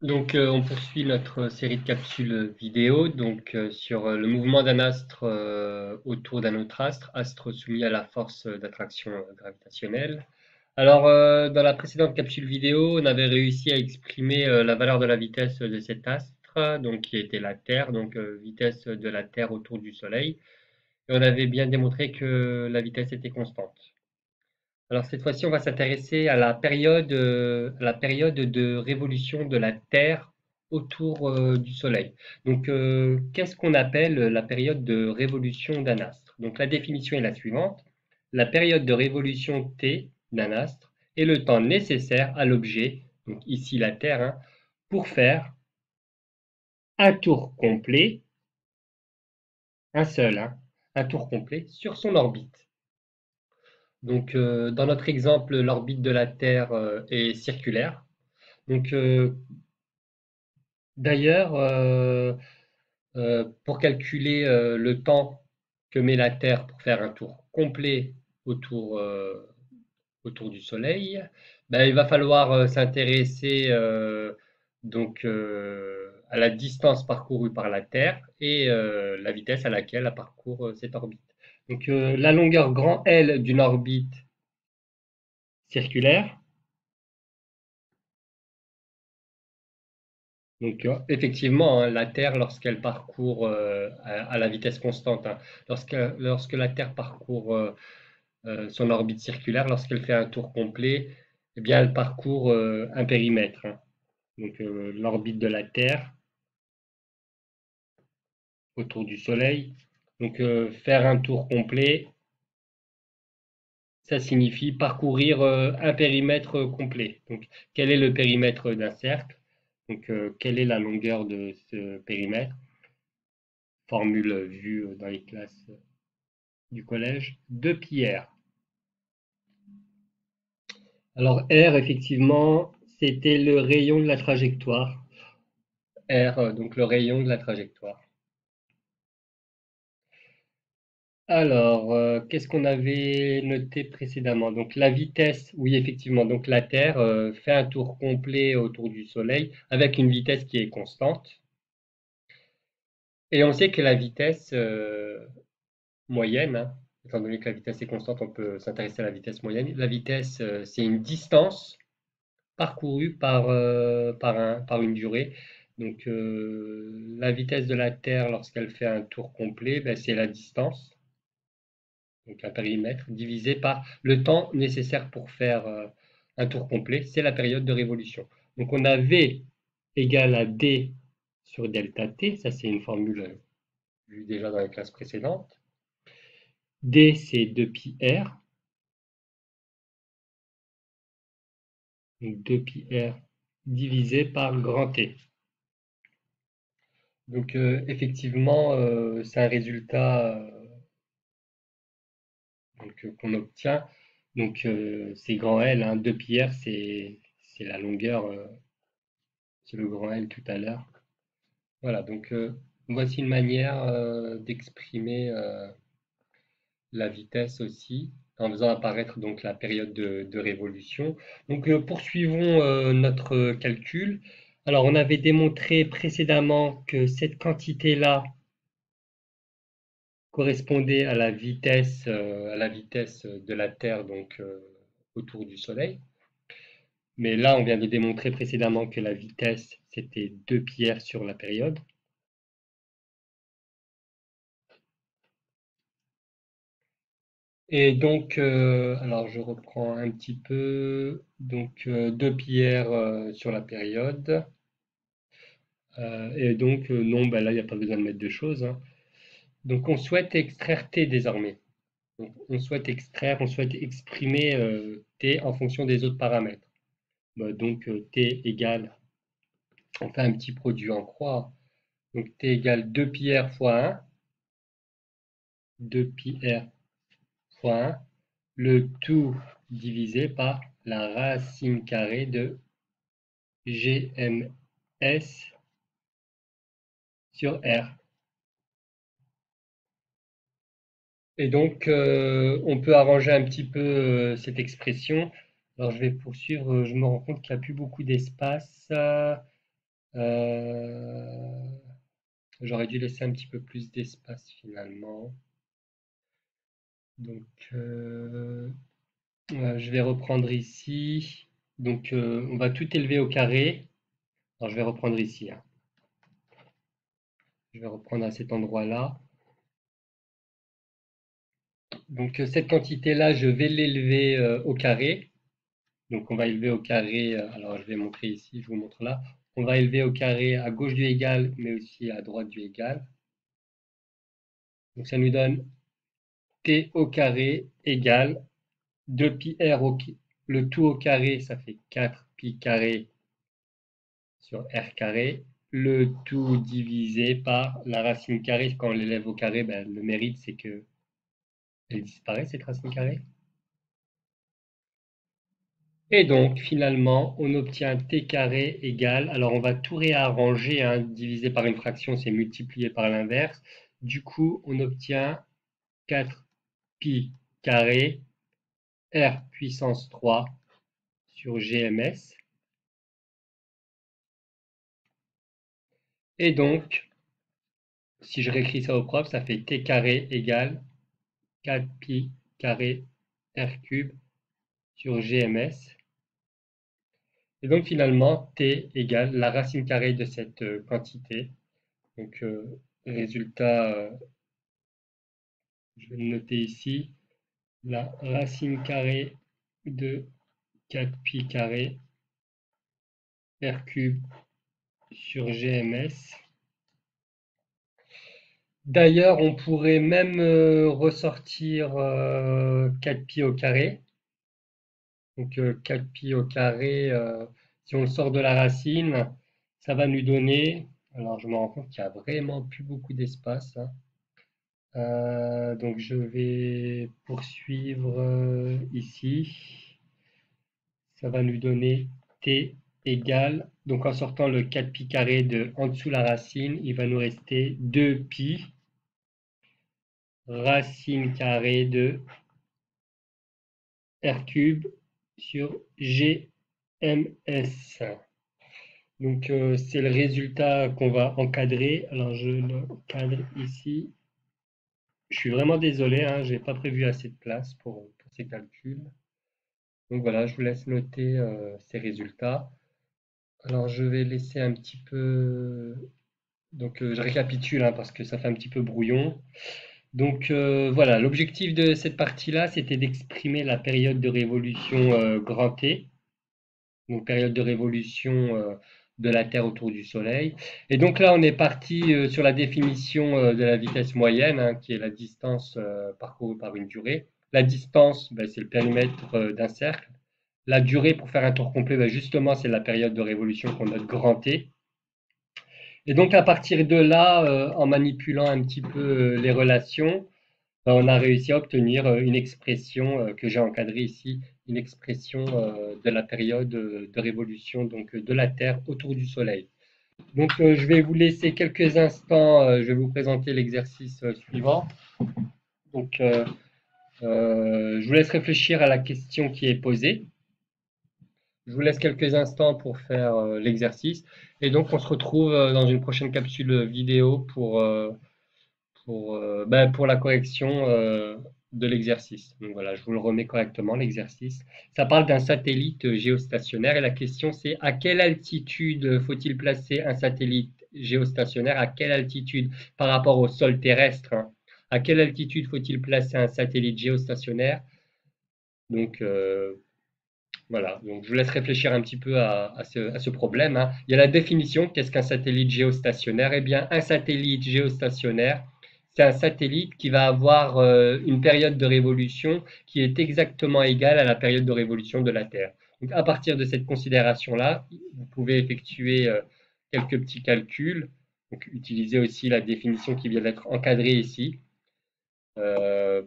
On poursuit notre série de capsules vidéo sur le mouvement d'un astre autour d'un autre astre, astre soumis à la force d'attraction gravitationnelle. Dans la précédente capsule vidéo, on avait réussi à exprimer la valeur de la vitesse de cet astre, donc qui était la Terre, vitesse de la Terre autour du Soleil, et on avait bien démontré que la vitesse était constante. Alors cette fois-ci, on va s'intéresser à la période de révolution de la Terre autour du Soleil. Qu'est-ce qu'on appelle la période de révolution d'un astre? Donc, la définition est la suivante. La période de révolution T d'un astre est le temps nécessaire à l'objet, donc ici la Terre, hein, pour faire un tour complet, un seul, hein, un tour complet sur son orbite. Dans notre exemple, l'orbite de la Terre est circulaire. Donc, euh, d'ailleurs, pour calculer le temps que met la Terre pour faire un tour complet autour, autour du Soleil, ben, il va falloir s'intéresser à la distance parcourue par la Terre et la vitesse à laquelle elle parcourt cette orbite. La longueur grand L d'une orbite circulaire. Effectivement, hein, la Terre, lorsqu'elle parcourt à la vitesse constante, hein, lorsque la Terre parcourt son orbite circulaire, lorsqu'elle fait un tour complet, eh bien, elle parcourt un périmètre, hein. L'orbite de la Terre autour du Soleil. Faire un tour complet, ça signifie parcourir un périmètre complet. Donc, quel est le périmètre d'un cercle? Quelle est la longueur de ce périmètre? Formule vue dans les classes du collège, 2πr. Alors R, effectivement, c'était le rayon de la trajectoire. R, donc le rayon de la trajectoire. Qu'est-ce qu'on avait noté précédemment? Donc la vitesse, oui, effectivement, donc la Terre fait un tour complet autour du Soleil avec une vitesse qui est constante. Et on sait que la vitesse moyenne, hein, étant donné que la vitesse est constante, on peut s'intéresser à la vitesse moyenne. La vitesse, c'est une distance parcouru par une durée. La vitesse de la Terre lorsqu'elle fait un tour complet, ben, c'est la distance, donc un périmètre, divisé par le temps nécessaire pour faire un tour complet, c'est la période de révolution. Donc on a V égale à D sur delta T, ça c'est une formule vue déjà dans les classes précédentes. D c'est 2πr, donc 2πr divisé par grand T. Effectivement, c'est un résultat qu'on obtient. C'est grand L, hein, 2πr, c'est la longueur, c'est le grand L tout à l'heure. Voilà, voici une manière d'exprimer la vitesse aussi, en faisant apparaître donc la période de révolution. Poursuivons notre calcul. Alors, on avait démontré précédemment que cette quantité-là correspondait à la vitesse de la Terre autour du Soleil. Mais là, on vient de démontrer précédemment que la vitesse, c'était 2πr sur la période. Alors je reprends un petit peu. 2πr sur la période. Non, ben là, il n'y a pas besoin de mettre de choses, hein. On souhaite extraire T désormais. On souhaite exprimer T en fonction des autres paramètres. T égale, on fait un petit produit en croix. Donc T égale 2πr fois 1, 2πr fois 1, le tout divisé par la racine carrée de GMS sur R. On peut arranger un petit peu cette expression. Alors, je vais poursuivre. Je me rends compte qu'il n'y a plus beaucoup d'espace. Euh, J'aurais dû laisser un petit peu plus d'espace finalement. Donc, je vais reprendre ici. Donc, on va tout élever au carré. Alors, je vais reprendre ici, hein. Je vais reprendre à cet endroit-là. Donc, cette quantité-là, je vais l'élever au carré. Donc, on va élever au carré. Alors, je vais montrer ici, je vous montre là. On va élever au carré à gauche du égal, mais aussi à droite du égal. Donc, ça nous donne t au carré égale 2pi r le tout au carré, ça fait 4pi carré sur r carré. Le tout divisé par la racine carrée. Quand on l'élève au carré, ben, le mérite, c'est que elle disparaît, cette racine carrée. Et donc, finalement, on obtient t carré égale, alors on va tout réarranger, hein, divisé par une fraction, c'est multiplié par l'inverse. Du coup, on obtient 4pi carré r puissance 3 sur GMS. Et donc, si je réécris ça au propre, ça fait t carré égale 4pi carré r cube sur GMS. Et donc finalement, t égale la racine carrée de cette quantité. Donc résultat, je vais le noter ici, la racine carrée de 4pi carré r cube sur GMS. D'ailleurs, on pourrait même ressortir 4pi au carré. Donc 4pi au carré, si on le sort de la racine, ça va nous donner, alors je me rends compte qu'il n'y a vraiment plus beaucoup d'espace, hein. Donc je vais poursuivre ici. Ça va nous donner t égale, donc en sortant le 4pi carré de en dessous la racine, il va nous rester 2pi racine carrée de r cube sur gms. Donc c'est le résultat qu'on va encadrer. Alors je le cadre ici. Je suis vraiment désolé, hein, je n'ai pas prévu assez de place pour ces calculs. Donc voilà, je vous laisse noter ces résultats. Alors je vais laisser un petit peu. Donc je récapitule, hein, parce que ça fait un petit peu brouillon. Donc voilà, l'objectif de cette partie-là, c'était d'exprimer la période de révolution grand T, donc période de révolution de la Terre autour du Soleil. Et donc là, on est parti sur la définition de la vitesse moyenne, hein, qui est la distance parcourue par une durée. La distance, ben, c'est le périmètre d'un cercle. La durée, pour faire un tour complet, ben, justement, c'est la période de révolution qu'on note grand T. Et donc à partir de là, en manipulant un petit peu les relations, on a réussi à obtenir une expression que j'ai encadrée ici, une expression de la période de révolution donc, de la Terre autour du Soleil. Donc je vais vous laisser quelques instants, je vais vous présenter l'exercice suivant. Donc je vous laisse réfléchir à la question qui est posée. Je vous laisse quelques instants pour faire l'exercice. Et donc on se retrouve dans une prochaine capsule vidéo pour la correction de l'exercice. Donc voilà, je vous le remets correctement, l'exercice. Ça parle d'un satellite géostationnaire et la question c'est à quelle altitude faut-il placer un satellite géostationnaire? À quelle altitude par rapport au sol terrestre, hein? À quelle altitude faut-il placer un satellite géostationnaire? Donc voilà, donc je vous laisse réfléchir un petit peu à ce problème, hein. Il y a la définition, qu'est-ce qu'un satellite géostationnaire? Eh bien, un satellite géostationnaire, c'est un satellite qui va avoir une période de révolution qui est exactement égale à la période de révolution de la Terre. Donc, à partir de cette considération-là, vous pouvez effectuer quelques petits calculs. Donc, utiliser aussi la définition qui vient d'être encadrée ici euh,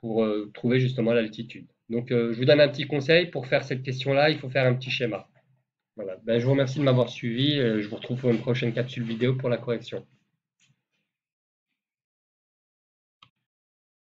pour trouver justement l'altitude. Donc, je vous donne un petit conseil pour faire cette question-là, il faut faire un petit schéma. Voilà. Ben, je vous remercie de m'avoir suivi. Je vous retrouve pour une prochaine capsule vidéo pour la correction.